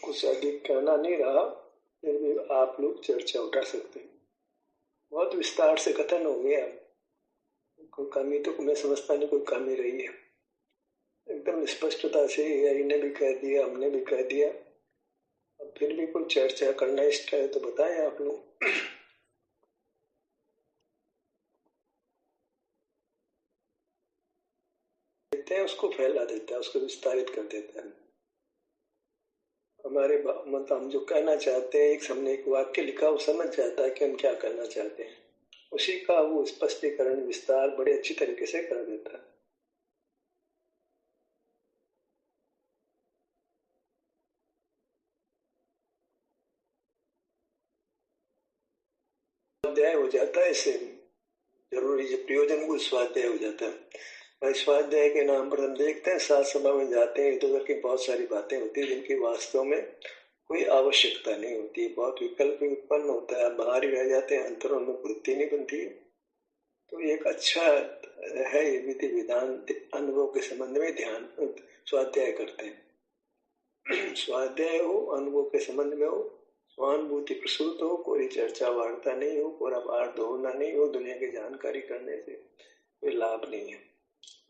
कुछ अधिक कहना नहीं रहा, फिर भी आप लोग चर्चा उठा सकते हैं। बहुत विस्तार से कथन हो गया, कोई कमी तो मैं समझता नहीं कोई कमी रही है। एकदम स्पष्टता से AI ने भी कह दिया, हमने भी कह दिया। अब फिर भी कोई चर्चा करना इष्ट है तो बताएं आप लोग। देते हैं, उसको फैला देता है, उसको विस्तारित कर देता है। हमारे मतलब हम जो कहना चाहते हैं, एक हमने एक वाक्य लिखा, वो समझ जाता है कि हम क्या कहना चाहते हैं, उसी का वो स्पष्टीकरण विस्तार बड़े अच्छी तरीके से कर देता है। स्वाध्याय हो जाता है, इससे जरूरी प्रयोजन को स्वाध्याय हो जाता है। भाई स्वाध्याय के नाम पर हम देखते हैं सात सभा में जाते हैं, इधर की बहुत सारी बातें होती है जिनकी वास्तव में कोई आवश्यकता नहीं होती, बहुत विकल्प उत्पन्न होता है, बाहर ही रह जाते हैं, अंतरों में वृत्ति नहीं बनती है। तो एक अच्छा है ये विधि विधान अनुभव के संबंध में ध्यान स्वाध्याय करते हैं। स्वाध्याय हो, अनुभव के संबंध में हो, स्वानुभूति प्रसूत हो, कोई चर्चा वार्ता नहीं हो, पूरा बाहर होना नहीं हो, दुनिया की जानकारी करने से कोई लाभ नहीं है।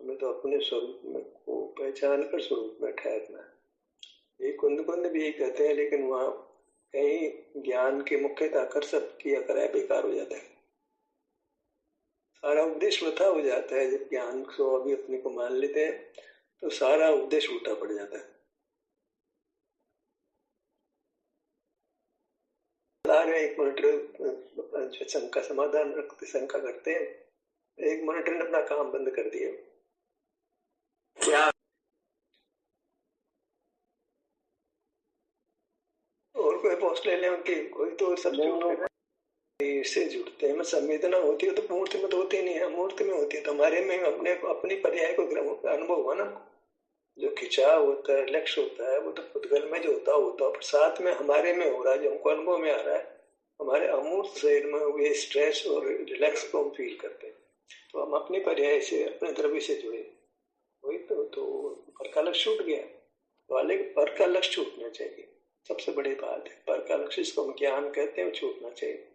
हमें तो अपने स्वरूप में को पहचान कर स्वरूप में ठहरना है। ये कुंद कुंद भी यही कहते हैं, लेकिन वहाँ कहीं ज्ञान की मुख्यता कर सब किया कराए बेकार हो जाता है, सारा उपदेश वृथा हो जाता है। जब ज्ञान को अभी अपने को मान लेते हैं तो सारा उपदेश उल्टा पड़ जाता है। एक मॉनिटर शंका समाधान रखते, शंका करते हैं, एक मॉनिटर ने अपना काम बंद कर दिया, क्या और कोई पोस्ट ले लें उनकी, कोई तो सब से जुड़ते हैं। संवेदना होती है तो मूर्ति में तो होती नहीं है, मूर्ति में होती है तो हमारे में अपने अपनी पर्याय को अनुभव हुआ ना। जो खिंचाव होता है, लक्ष्य होता है, वो तो पुद्गल में जो होता है, पर साथ में हमारे में हो रहा है, जो हमको अनुभव में आ रहा है, हमारे अमूर्त शरीर में हुए स्ट्रेस और रिलैक्स को हम फील करते हैं। तो हम अपनी पर्याय से, अपने द्रव्य से जुड़े, वही तो पर का लक्ष्य छूट गया। वाले पर का लक्ष्य छूटना चाहिए, सबसे बड़ी बात है। पर का लक्ष्य, इसको हम ज्ञान कहते हैं, छूटना चाहिए।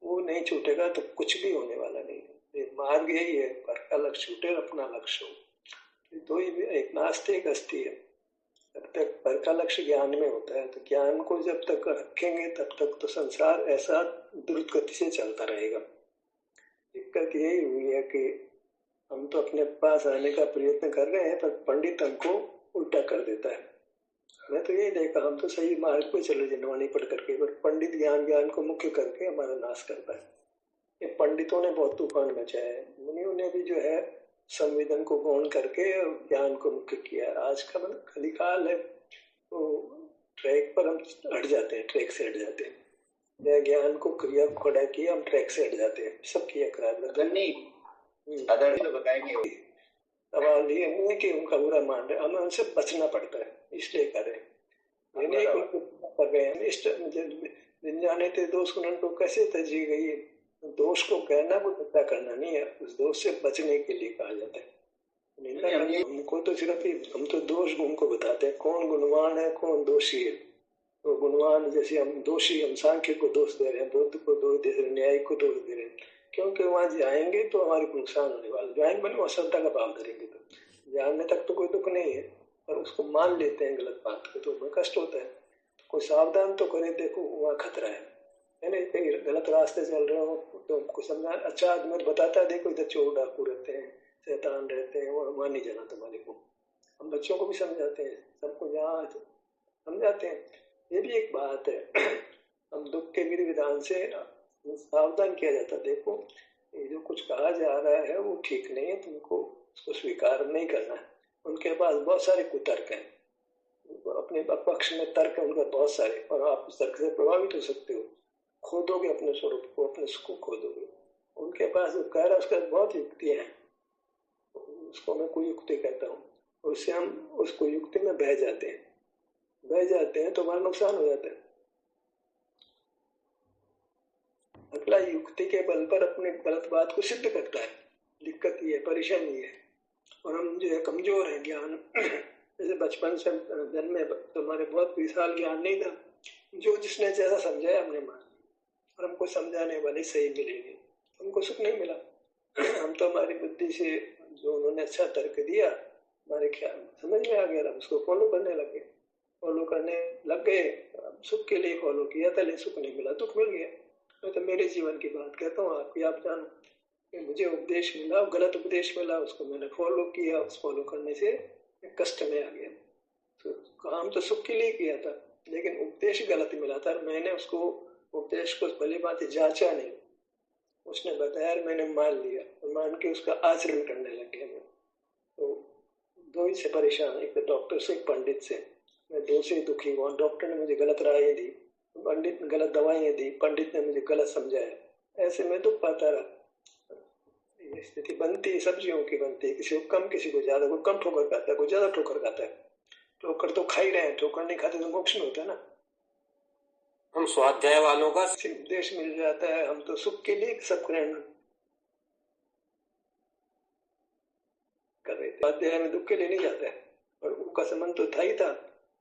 वो नहीं छूटेगा तो कुछ भी होने वाला नहीं है। मार्ग यही है, पर का लक्ष्य छूटे, अपना लक्ष्य हो। तो ही एक नास्तिक एक अस्थि है। जब तक पर का लक्ष्य ज्ञान में होता है, तो ज्ञान को जब तक रखेंगे तब तक तो संसार ऐसा द्रुत गति से चलता रहेगा। दिक्कत यही हुई है कि हम तो अपने पास आने का प्रयत्न कर रहे हैं, पर पंडित हमको उल्टा कर देता है। मैं तो यही देखा, हम तो सही मार्ग पे चले जनवाणी पढ़ करके, पर पंडित ज्ञान को मुख्य करके हमारा नाश करता है। ये पंडितों ने बहुत तूफान मचाया है, मुनियों ने भी जो है संवेदन को गौण करके ज्ञान को मुख्य किया। आज का मतलब कलिकाल है, तो ट्रैक पर हम हट जाते हैं, ट्रैक से हट जाते हैं। या ज्ञान को क्रिया को खड़ा किया, हम ट्रैक से हट जाते हैं, सब किया करा बताएंगे। सवाल ये नहीं है कि उनका बुरा मान रहे, हमें उनसे बचना पड़ता है, इसलिए करें। ये नहीं कर रहे हैं इष्ट दिन जाने थे दोष को कैसे तजी गई है। दोष को कहना को पता करना नहीं है, उस दोष से बचने के लिए कहा जाता है। हमको तो सिर्फ हम तो दोष गुण को बताते हैं, कौन गुणवान है कौन दोषी है। तो गुणवान जैसे हम दोषी, हम सांख्य को दोष दे रहे हैं, बौद्ध को दोष दे रहे हैं, न्याय को दोष दे रहे हैं, क्योंकि वहां जाएंगे तो हमारे नुकसान होने वाला। जाएंगे मैंने श्रद्धा का भाव करेंगे, तो जानने तक तो कोई दुख नहीं है, पर उसको मान लेते हैं गलत बात को, तो हमें कष्ट होता है। कोई सावधान तो करे, देखो वहाँ खतरा है नहीं, कहीं गलत रास्ते चल रहे हो तो हमको समझा। अच्छा आदमी बताता है, देखो इधर चोर डाकू रहते हैं, शैतान रहते हैं, और वहाँ नहीं जाना तुम्हारे को। हम बच्चों को भी समझाते हैं, सबको यहाँ समझाते हैं। ये भी एक बात है, हम दुख के विधि विधान से सावधान किया जाता, देखो ये जो कुछ कहा जा रहा है वो ठीक नहीं है, तुमको उसको स्वीकार नहीं करना है। उनके पास बहुत सारे कुतर्क हैं, अपने पक्ष में तर्क है उनका बहुत सारे, और आप उस तर्क से प्रभावित हो सकते हो, खोदोगे अपने स्वरूप को, अपने सुख को खोदोगे। उनके पास जो कह रहा है उसके बहुत युक्तियां हैं, उसको मैं कोई युक्ति कहता हूँ, उससे हम उसको युक्ति में बह जाते हैं तो हमारा नुकसान हो जाता है। अगला युक्ति के बल पर अपने गलत बात को सिद्ध करता है, दिक्कत ये है, परेशानी है। और हम जो है कमजोर है, ज्ञान जैसे बचपन से जन्मे तो हमारे बहुत विशाल ज्ञान नहीं था, जो जिसने जैसा समझाया हमने मान लिया, और हमको समझाने वाले सही मिलेंगे, हमको सुख नहीं मिला। हम तो हमारी बुद्धि से जो उन्होंने अच्छा तर्क दिया, हमारे ख्याल समझ में आ गया, हम उसको फॉलो करने लगे, फॉलो करने लग गए। सुख के लिए फॉलो किया था, लेकिन सुख नहीं मिला, दुख मिल गया। मैं तो मेरे जीवन की बात कहता हूँ, आपकी आप जानो कि मुझे उपदेश मिला, गलत उपदेश मिला, उसको मैंने फॉलो किया, उस फॉलो करने से कष्ट में आ गया। तो काम तो सुख के लिए किया था, लेकिन उपदेश गलत मिला था, मैंने उसको उपदेश को भली बात जांचा नहीं, उसने बताया मैंने मान लिया, और मान के उसका आचरण करने लग गया मैं। तो दो ही से परेशान, एक तो डॉक्टर से, एक पंडित से। मैं दो से दुखी हुआ, डॉक्टर ने मुझे गलत राय दी, पंडित ने गलत दवाइयाँ दी, पंडित ने मुझे गलत समझाया, ऐसे में दुख पाता रहा। ये स्थिति बनती है, सब्जियों की बनती है, किसी को कम, किसी को ज्यादा, कोई कम ठोकर खाता है, कोई ज्यादा ठोकर खाता है। ठोकर तो खा ही रहे हैं, ठोकर नहीं खाते तो मोक्ष में होता है ना। हम स्वाध्याय वालों का उपदेश मिल जाता है, हम तो सुख के लिए सब ग्रहण कर रहे थे, स्वाध्याय में दुख के लिए नहीं जाता है, और उनका संबंध तो था ही था।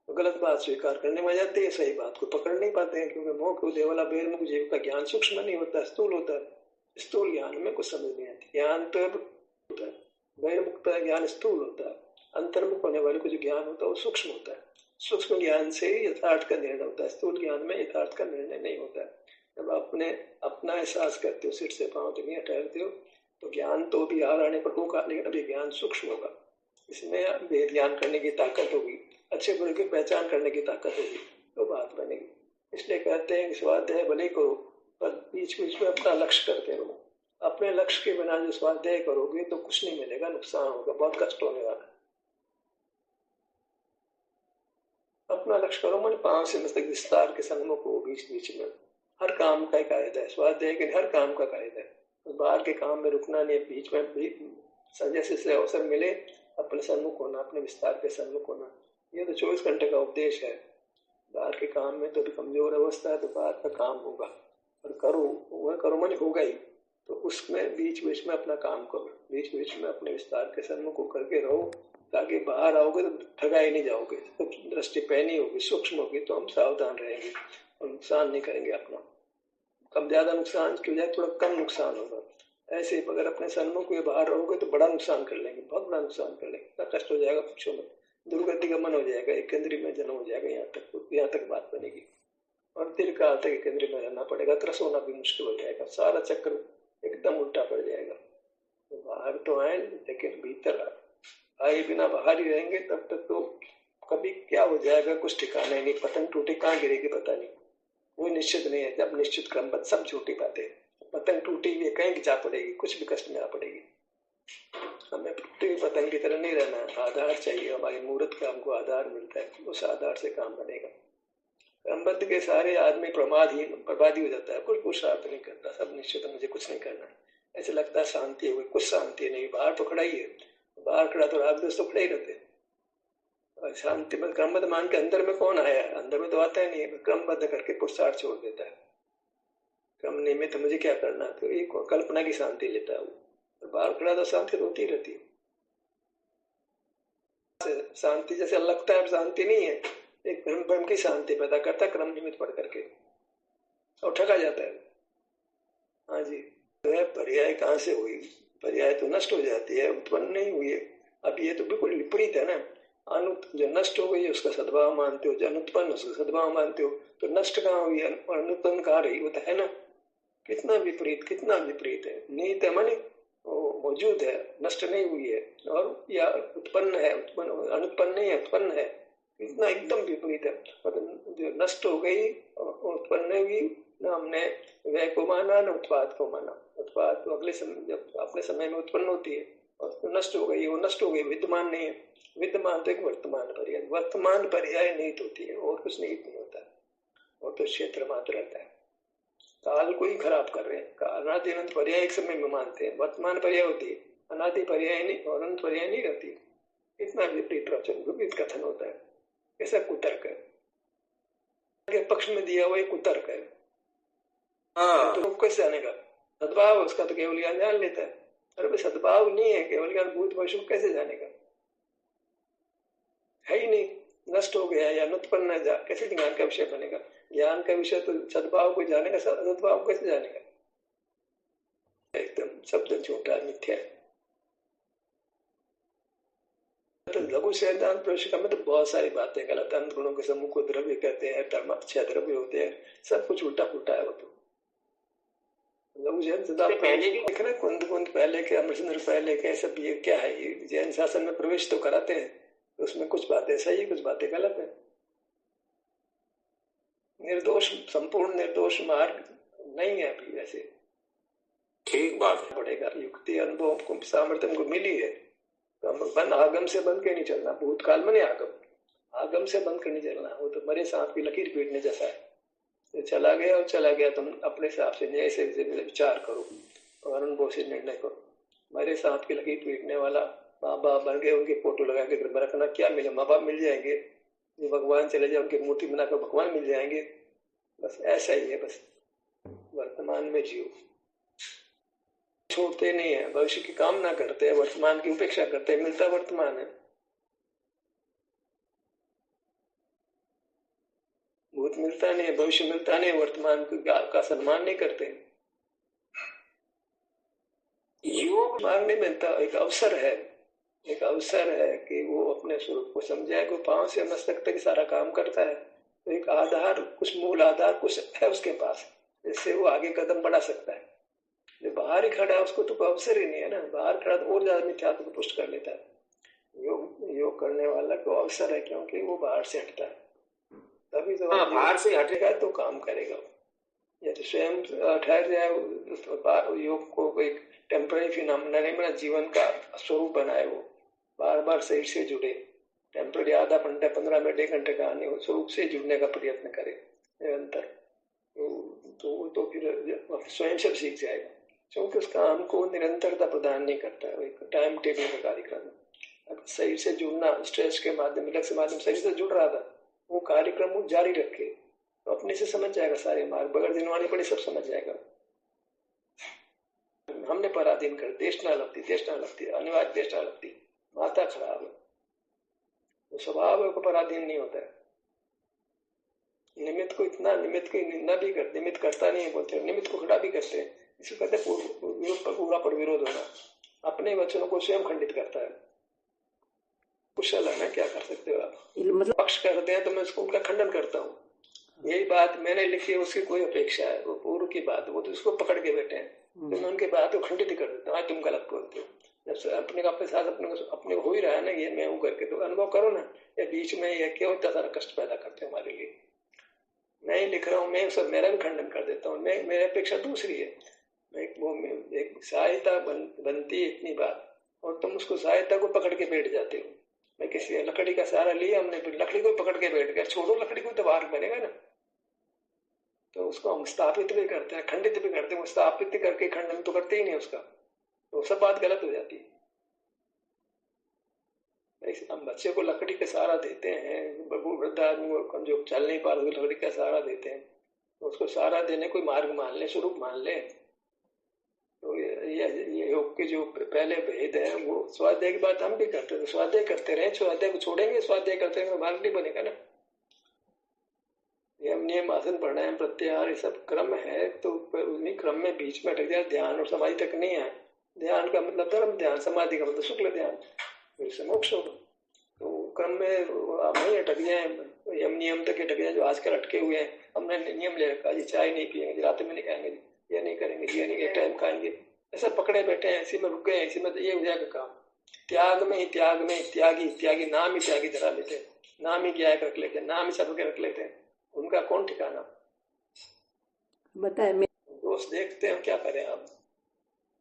तो गलत बात स्वीकार करने में जाते हैं, सही बात को पकड़ नहीं पाते हैं, क्योंकि मोह को देवला बेरमुख जीव का ज्ञान सूक्ष्म नहीं होता, स्थूल होता है। स्थूल ज्ञान में कुछ समझ नहीं आती, ज्ञान तो होता है, बहिर्मुख का ज्ञान स्थूल होता है, अंतर्मुख होने वाले को जो ज्ञान होता है वो सूक्ष्म होता है। सूक्ष्म ज्ञान से ही यथार्थ का निर्णय होता है, स्थूल ज्ञान में यथार्थ का निर्णय नहीं होता है। जब आपने अपना एहसास करते हो, सिर से पांव तक नहीं ठहरते हो, तो ज्ञान तो भी हार आने पर होगा, लेकिन अभी ज्ञान सूक्ष्म होगा, इसमें भेद ज्ञान करने की ताकत होगी, अच्छे बुरे की पहचान करने की ताकत होगी, तो बात बनेगी। इसलिए कहते हैं कि स्वाध्याय भले करो, पर बीच बीच में अपना लक्ष्य करते रहो। अपने लक्ष्य के बिना जो स्वाध्याय करोगे तो कुछ नहीं मिलेगा, नुकसान होगा, बहुत कष्ट होने वाला है। अपना लक्ष्य करो, मन पांव से मस्तक विस्तार के सन्मुख हो, बीच बीच में हर काम का कायदा है, स्वाध्याय के हर काम का कायदा है। तो बाहर के काम में रुकना नहीं, बीच में भी जैसे से अवसर मिले अपने सन्मुख होना, अपने विस्तार के सन्मुख होना। ये तो 24 घंटे का उपदेश है। बाहर के काम में तो भी कमजोर अवस्था है, तो बाहर का काम होगा, और करो, वह करो मन होगा ही, तो उसमें बीच बीच में अपना काम करो, बीच बीच में अपने विस्तार के सन्मुख होकर के रहो, ताकि बाहर आओगे तो ठगाई नहीं जाओगे, तो दृष्टि पैनी होगी, सूक्ष्म होगी, तो हम सावधान रहेंगे और नुकसान नहीं करेंगे अपना। कम ज्यादा नुकसान की बजाय थोड़ा कम नुकसान होगा। ऐसे ही अगर अपने सन्मुख में बाहर रहोगे तो बड़ा नुकसान कर लेंगे, बहुत बड़ा नुकसान कर लेंगे, इतना कष्ट हो जाएगा, पूछो मत। दुर्गति का मन हो जाएगा, एक केंद्रीय में जन्म हो जाएगा, यहाँ तक बात बनेगी। और दीर्घकाल तक केंद्रीय में रहना पड़ेगा, त्रस होना भी मुश्किल हो जाएगा, सारा चक्र एकदम उल्टा पड़ जाएगा। तो बाहर तो आए, लेकिन भीतर आए बिना बाहर ही रहेंगे, तब तक तो कभी क्या हो जाएगा कुछ ठिकाना नहीं, पतंग टूटे कहाँ गिरेगी पता नहीं, कोई निश्चित नहीं है। जब निश्चित क्रमबद्ध सब झूठी बातें, पतंग टूटी हुई कहीं जा पड़ेगी, कुछ भी कष्ट में आ पड़ेगी। हमें टूटी हुई पतंग की तरह नहीं रहना, आधार चाहिए, हमारी मूर्त का हमको आधार मिलता है, उस आधार से काम बनेगा। क्रमबद्ध के सारे आदमी बर्बादी हो जाता है, कोई पुरुषार्थ नहीं करता, सब निश्चित मुझे कुछ नहीं करना, ऐसे लगता है शांति हो गई, कुछ शांति नहीं। बाहर तो खड़ा ही है, बाहर खड़ा तो राग दोस्त तो खड़े ही रहते, शांति में क्रमबद्ध मान के अंदर में कौन आया, अंदर में तो आता ही नहीं है, क्रमबद्ध करके पुरुषार्थ छोड़ देता है। क्रम नियमित तो मुझे क्या करना, तो एक कल्पना की शांति लेता है वो, तो बाहर खड़ा तो शांति होती रहती है। शांति जैसे लगता है शांति नहीं है, एक भ्रम की शांति पैदा करता है क्रम नियमित पढ़ करके, और ठगा जाता है। हाँ जी, तो है पर्याय कहाँ से हुई, पर्याय तो नष्ट हो जाती है, उत्पन्न नहीं हुई है। अब ये तो बिल्कुल विपरीत है ना, जो नष्ट हो गई है उसका सद्भाव मानते हो, जो अनुत्पन्न उसका सद्भाव मानते हो, तो नष्ट कहाँ हुई है और अनुत्पन्न कहाँ रही, वो तो है ना। कितना विपरीत, कितना विपरीत है। निहित है माने मौजूद है, नष्ट नहीं हुई है, और या उत्पन्न है, अनुत्पन्न नहीं है, उत्पन्न है, इतना एकदम विपरीत है। मतलब जो नष्ट हो गई उत्पन्न नहीं हुई, न हमने व्यय को माना न उत्पाद को माना। उत्पाद तो अगले समय, जब अपने समय में उत्पन्न होती है, और तो नष्ट हो गई, वो नष्ट हो गई, विद्यमान नहीं है। विद्यमान तो एक वर्तमान पर्याय, वर्तमान पर्याय निहित होती है, और कुछ निहित नहीं होता, और तो क्षेत्र मात्र रहता है। काल को ही खराब कर रहे हैं, अनादि अनंत पर्याय एक समय में मानते हैं, वर्तमान पर्याय होती है, अनादि पर्याय नहीं और अनंत पर्याय नहीं रहती। इतना विपरीत वचन, विपरीत कथन होता है, ऐसा कुतर्क है, के पक्ष में दिया हुआ एक कुतर्क है। तो कैसे जानेगा, सद्भाव उसका तो केवल ज्ञान जान लेता है, अरे सद्भाव नहीं है, केवल ज्ञान भूत भविष्य कैसे जानेगा, है ही नहीं, नष्ट हो गया या अनुत्पन्न है, कैसे ज्ञान का विषय बनेगा? ज्ञान का विषय तो सद्भाव को जानेगा, सद्भाव कैसे जानेगा? एकदम शब्द झूठा मिथ्या है। तो लघु सिद्धांत प्रवेशिका में तो बहुत सारी बातें गलत, अंत गुणों के समूह को द्रव्य कहते हैं, धर्म 6 द्रव्य होते हैं, सब कुछ उल्टा पुल्टा है वो तो। लघु जैन सिद्धांत पहले भी देख रहे, कुंद कुंद पहले के, अमरचंद्र पहले के, सब ये क्या है, ये जैन शासन में प्रवेश तो कराते हैं, तो उसमें कुछ बातें सही, कुछ बातें गलत है। निर्दोष, संपूर्ण निर्दोष मार्ग नहीं है अभी वैसे। ठीक बात है। पड़ेगा, युक्ति अनुभव को सामर्थ्य को मिली है, तो बन आगम से बन के नहीं चलना, भूतकाल में नहीं, आगम से बन के नहीं चलना। वो तो मरे सांप की लकीर पीटने जैसा है, तो चला गया और चला गया, तुम अपने हिसाब से जैसे विचार करो और अनुभव से निर्णय करो। मरे सांप की लकीर पीटने वाला माँ बाप बन गए, उनके फोटो लगा के घर में रखना, क्या मिले? माँ बाप मिल जाएंगे, जो भगवान चले जाए उनकी मूर्ति बनाकर भगवान मिल जाएंगे, बस ऐसा ही है। बस वर्तमान में जियो, छोड़ते नहीं है, भविष्य की कामना करते हैं, वर्तमान की उपेक्षा करते हैं, मिलता वर्तमान है, भूत मिलता नहीं है, भविष्य मिलता नहीं है, वर्तमान का सम्मान नहीं करते। योग मार्ग नहीं मिलता, एक अवसर है, एक अवसर है कि वो अपने स्वरूप को समझाए, को पांव से मस्तक तक सारा काम करता है, तो एक आधार, कुछ मूल आधार कुछ है उसके पास, जिससे वो आगे कदम बढ़ा सकता है। जो बाहर ही खड़ा है उसको तो कोई अवसर ही नहीं है ना, बाहर खड़ा तो और ज्यादा मिथ्यात्व को पुष्ट कर लेता है। योग करने वाला को अवसर है, क्योंकि वो बाहर से हटता है, तभी तो बाहर से हटेगा तो काम करेगा। यदि स्वयं ठहर जाए, योग को एक टेम्पररी फिनोमेना नहीं बना, जीवन का स्वरूप बनाए, वो बार बार शरीर से जुड़े, टेम्पररी आधा घंटा 15 मिनट 1 घंटे का नहीं, स्वरूप से जुड़ने का प्रयत्न करे निरंतर, तो फिर स्वयं से सीख जाएगा, क्योंकि उसका हमको निरंतरता प्रदान नहीं करता है, एक टाइम टेबल का कार्यक्रम। अब शरीर से जुड़ना, स्ट्रेस के माध्यम, लक्ष्य माध्यम शरीर से जुड़ रहा था, वो कार्यक्रम वो जारी रखे, तो अपने से समझ जाएगा सारे मार्ग, बगैर दिनवानी पड़े सब समझ जाएगा। हमने पराधीन कर, देशना लगती, अनिवार्य देशना लगती, माता खराब है, तो स्वभाव है, पराधीन नहीं होता है। निमित्त को इतना, निमित्त की निंदा भी करते, निमित्त करता नहीं है बोलते, निमित्त को खड़ा भी करते हैं, इसको कहते हैं पूरा पर विरोध होना, अपने वचनों को स्वयं खंडित करता है। कुशल है ना, क्या कर सकते हो आप? मतलब पक्ष करते हैं तो मैं उसको उनका खंडन करता हूँ, यही बात मैंने लिखी है, उसकी कोई अपेक्षा है, वो पूर्व की बात, वो तो उसको पकड़ के बैठे हैं, तो मैं उनके बात को खंडित कर देता हूँ, तुम गलत बोलते हो। जब अपने साथ अपने हो ही रहा है ना, ये मैं हूँ करके, तो अनुभव करो ना, या बीच में ये क्यों इतना सारा कष्ट पैदा करते हो हमारे लिए? मैं ही लिख रहा हूँ, मैं सब मेरा भी खंडन कर देता हूँ, मैं मेरी अपेक्षा दूसरी है, एक सहायता बनती है इतनी बात, और तुम उसको सहायता को पकड़ के बैठ जाते हो। मैं किसी लकड़ी का सहारा लिया हमने, लकड़ी को पकड़ के बैठ गया, छोड़ो लकड़ी को तो बाहर बनेगा ना, तो उसको हम स्थापित भी करते हैं, खंडित भी करते हैं, स्थापित करके खंडन तो करते ही नहीं उसका, तो सब बात गलत हो जाती है। हम बच्चे को लकड़ी का सहारा देते हैं, वृद्ध आदमी को जो चल नहीं पा रहे लकड़ी का सहारा देते हैं, तो उसको सहारा देने कोई मार्ग मान ले, स्वरूप मान ले। तो ये योग के जो पहले भेद है, वो स्वाध्याय की बात हम भी करते हैं, स्वाध्याय करते रहे, स्वाध्याय को छोड़ेंगे, स्वाध्याय करते रहेंगे, मार्ग नहीं बनेगा ना। यम नियम आसन प्राणायाम प्रत्याहार ये सब क्रम है, तो उन्हीं क्रम में बीच में अटक जाए, ध्यान और समाधि तक नहीं आए। ध्यान का मतलब धर्म ध्यान, समाधि का मतलब शुक्ल ध्यान, फिर से मोक्ष होगा। तो क्रम में वही अटक जाए, यम नियम तक अटक जाए, जो आजकल अटके हुए हैं। हमने नियम ले रखा, जी चाय नहीं पियेंगे, रात में नहीं खाएंगे, ये नहीं करेंगे, ये नहीं, एक टाइम खाएंगे, ऐसा पकड़े बैठे हैं, इसी में रुक गए, इसी में ये हो जाएगा काम। त्याग में त्यागी नाम ही त्यागी धरा लेते हैं, नाम ही क्या रख लेते हैं, नाम ही सब रख लेते हैं, उनका कौन ठिकाना बताए। दोस्त देखते हैं, क्या करें आप?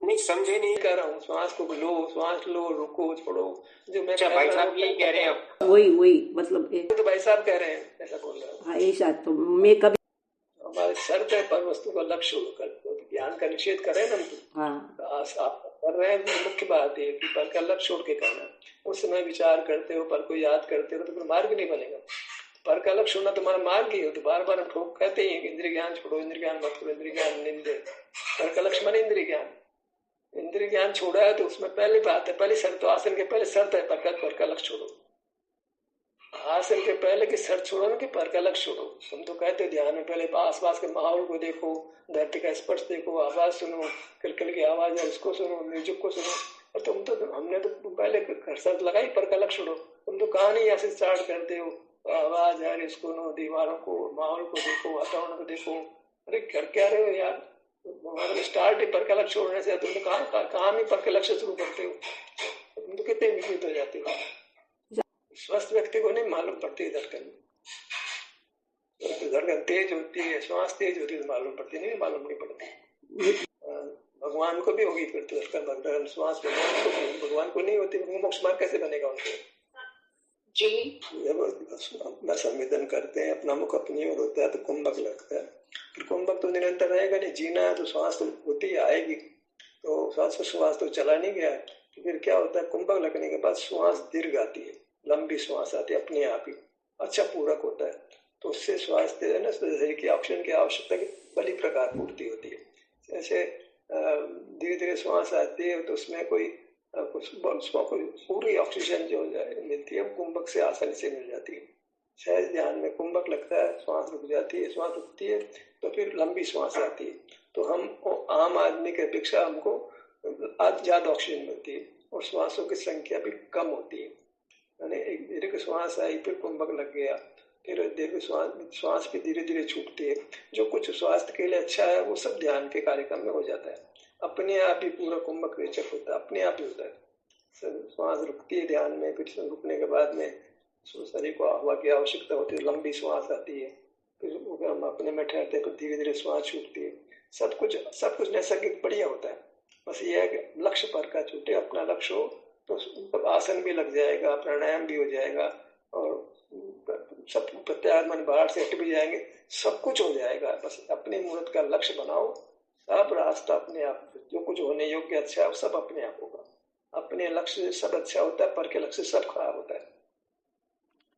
नहीं समझे, नहीं कर रहा हूँ, श्वास को लो, श्वास लो, रुको, छोड़ो, जो मैं भाई साहब यही कह रहे हैं, वही मतलब तो भाई साहब कह रहे हैं, ऐसा बोल रहा हूँ। हाँ, ऐसा तो मैं कभी हमारे शर्त है पर वस्तु का लक्ष्य कर, तो ज्ञान का निषेध कर रहे हैं हम, आप कर रहे हैं। मुख्य बात है कि पर का लक्ष्य छोड़ के करना, उस समय विचार करते हो, पर को याद करते हो, तो फिर मार्ग नहीं बनेगा। पर का लक्ष्य होना तुम्हारा मार्ग ही हो, तो बार बार हम ठोक कहते हैं कि इंद्रिय ज्ञान छोड़ो, इंद्रिय ज्ञान मत करो, इंद्रिय ज्ञान निंदे। पर का लक्ष्य माने इंद्रिय ज्ञान, इंद्रिय ज्ञान छोड़ा है तो उसमें पहली बात है, पहली शर्त, तो आसन के पहले शर्त है पर का लक्ष्य छोड़ो। आसन के पहले कि सर छोड़ो ना कि पर का लक्ष्य छोड़ो। तुम तो कहते हो ध्यान में पहले आस पास के माहौल को देखो, धरती का स्पर्श देखो, आवाज सुनो, किलकिल की आवाज है उसको सुनो, म्यूजिक को सुनो। और तुम तो हमने तो पहले शर्त लगाई पर का लक्ष्य छोड़ो। तुम तो कहानी ऐसे स्टार्ट करते हो, आवाज है इसको नो, दीवारों को, माहौल को देखो, वातावरण को देखो। अरे कर क्या रहे हो यार, मतलब स्टार्ट ही पर का लक्ष्य छोड़ने से तुम कहाँ भी पर के लक्ष्य शुरू करते हो। तुम तो कितने विचलित हो जाते हो। स्वस्थ व्यक्ति को नहीं मालूम पड़ती धड़कन, धड़कन तेज होती है, श्वास तेज होती है तो मालूम पड़ती नहीं, मालूम नहीं पड़ती। भगवान को भी होगी फिर तो धड़कन श्वास भगवान को नहीं होती, मोक्ष मार्ग कैसे बनेगा उनको जी। जब अपना संवेदन करते हैं, अपना मुख अपनी ओर होता है तो कुंभक लगता है। फिर कुंभक तो निरंतर रहेगा नहीं, जीना है तो श्वास तो होती आएगी, तो श्वास तो चला नहीं गया। तो फिर क्या होता है, कुंभक लगने के बाद श्वास दीर्घ आती है, लंबी श्वास आती है अपने आप ही, अच्छा पूरक होता है। तो उससे श्वास है ना, शरीर की ऑक्सीजन की आवश्यकता की बड़ी प्रकार पूर्ति होती है। जैसे धीरे धीरे श्वास आती है तो उसमें कोई पूरी ऑक्सीजन जो मिलती है कुंभक से आसानी से मिल जाती है। शायद ध्यान में कुंभक लगता है, श्वास रुक जाती है, श्वास रुकती है तो फिर लंबी श्वास आती है। तो हम आम आदमी के अपेक्षा हमको ज्यादा ऑक्सीजन मिलती है और श्वासों की संख्या भी कम होती है। यानी एक दीर्घ श्वास आई फिर कुंभक लग गया, फिर दीर्घ श्वास भी धीरे धीरे छूटती है। जो कुछ स्वास्थ्य के लिए अच्छा है वो सब ध्यान के कार्यक्रम में हो जाता है, अपने आप ही पूरा कुंभक रेचक होता है, अपने आप ही होता है। श्वास रुकती है ध्यान में, फिर रुकने के बाद में शरीर को हवा की आवश्यकता होती है, लंबी श्वास आती है, फिर हम अपने में ठहरते हैं, फिर धीरे धीरे श्वास छूटती है। सब कुछ नैसर्गिक बढ़िया होता है। बस ये है कि लक्ष्य पर का छूटे, अपना लक्ष्य हो तो आसन भी लग जाएगा, प्राणायाम भी हो जाएगा और सब प्रत्याहार मन बाहर से हट भी जाएंगे, सब कुछ हो जाएगा। बस अपने मुहूर्त का लक्ष्य बनाओ, सब रास्ता अपने आप, जो कुछ होने योग्य अच्छा है सब अपने आप होगा। अपने लक्ष्य से सब अच्छा होता है, पर के लक्ष्य से सब खराब होता है।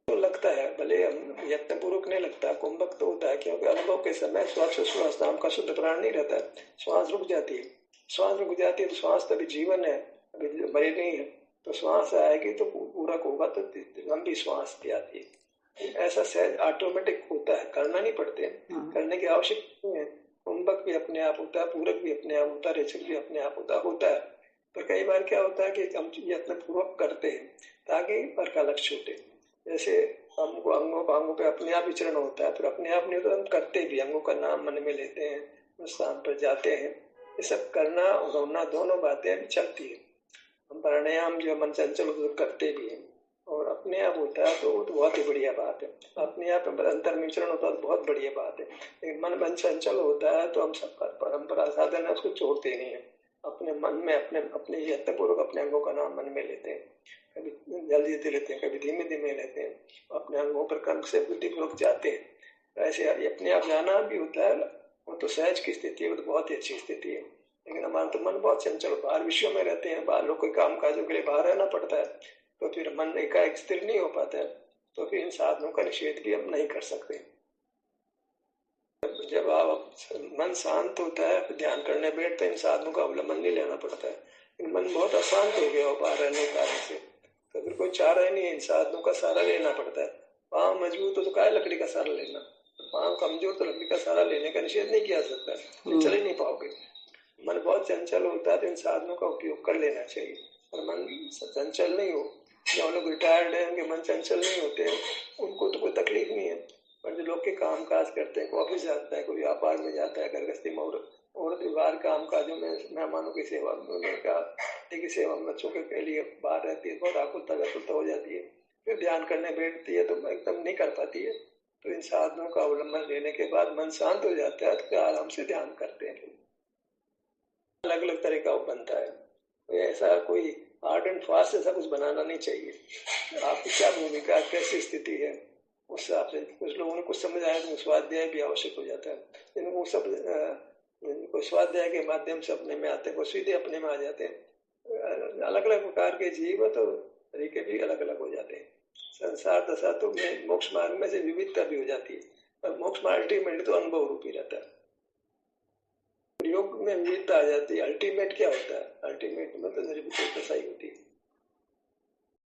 तो लगता है भले हम यत्न पूर्वक नहीं लगता, कुंभक तो होता है क्योंकि अनुभव के समय श्वास नाम का शुद्ध प्राण नहीं रहता है, श्वास रुक जाती है। श्वास रुक जाती है तो श्वास तो अभी जीवन है, अभी मरे नहीं है, तो श्वास आएगी तो पूरक होगा तो लंबी श्वास भी आती है। ऐसा सहज ऑटोमेटिक होता है, करना नहीं पड़ते, करने की आवश्यकता नहीं है। कुंभक भी अपने आप होता है, पूरक भी अपने आप होता है, रेचक भी अपने आप होता है। पर कई बार क्या होता है कि हम यत्न पूर्वक करते हैं ताकि पर का लक्ष्य छूटे। जैसे हमको अंगों पे अपने आप विचरण होता है, फिर अपने आप नहीं तो हम करते भी, अंगों का नाम मन में लेते हैं, उस स्थान पर जाते हैं। ये सब करना और होना दोनों बातें अभी चलती है। हम प्राणायाम जो मन चंचल करते भी हैं और अपने आप होता है तो वो तो बहुत ही बढ़िया बात है। अपने आप अंतर मिश्रण होता है तो बहुत बढ़िया बात है। लेकिन मन चंचल होता है तो हम सब परंपरा साधन है उसको छोड़ते नहीं है, अपने मन में अपने यत्न पूर्वक अपने अंगों का नाम मन में लेते हैं। कभी जल्दी लेते हैं, कभी धीमे धीमे लेते हैं, अपने अंगों पर क्रम से बुद्धिपूर्वक जाते हैं। ऐसे अपने आप जाना भी होता है, वो तो सहज की स्थिति है, वो तो बहुत ही अच्छी स्थिति है। लेकिन हमारा तो मन बहुत चंचल, बाहर विश्व में रहते हैं, बाहर लोग कोई काम काजों के लिए बाहर रहना पड़ता है, तो फिर मन एकाएक स्थिर नहीं हो पाता है, तो फिर इन साधनों का निषेध भी हम नहीं कर सकते। जब आप मन शांत होता है फिर ध्यान करने बैठते हैं, इन साधनों का अवलंबन नहीं लेना पड़ता है। लेकिन मन बहुत अशांत हो गया हो बाहर रहने के कारण से, तो फिर कोई चाह रहा नहीं है, इन साधनों का सहारा लेना पड़ता है। पाँव मजबूत हो तो क्या लकड़ी का सहारा लेना, पाँव कमजोर तो लकड़ी का सहारा लेने का निषेध नहीं किया सकता, चल ही नहीं पाओगे। मन बहुत चंचल होता है तो इन साधनों का उपयोग कर लेना चाहिए। और मन चंचल नहीं हो, जो लोग रिटायर्ड है उनके मन चंचल नहीं होते, उनको तो कोई तकलीफ नहीं है। पर जो लोग के काम काज करते हैं, कोई ऑफिस जाता है, कोई व्यापार में जाता है, घर गृहस्थी में औरत व्यवहार काम काजों में, मेहमानों की सेवा की सेवा में, बच्चों के लिए बाहर रहती है, बहुत आकुलता व्याकुलता हो जाती है, फिर ध्यान करने बैठती है तो एकदम नहीं कर पाती है। तो इन साधनों का अवलंबन लेने के बाद मन शांत हो जाता है तो आराम से ध्यान करते हैं। अलग अलग तरह का बनता है, तो ऐसा कोई हार्ड एंड फास्ट ऐसा कुछ बनाना नहीं चाहिए। आपकी क्या भूमिका, कैसी स्थिति है, उस हिसाब से। कुछ लोगों ने कुछ समझ आया तो स्वाध्याय भी आवश्यक हो जाता है, लेकिन वो सब कोई स्वाध्याय के माध्यम से अपने में आते हैं, कोई सीधे अपने में आ जाते हैं। अलग अलग प्रकार के जीव तो तरीके भी अलग अलग हो जाते हैं। संसार दशा तो मोक्ष मार्ग में से विविधता भी हो जाती है, और मोक्ष मार्ग अल्टीमेटली तो अनुभव रूपी रहता है। योग में विविधता आ जाती है। अल्टीमेट क्या होता है, अल्टीमेट मतलब निर्विकल्प दशा ही होती है।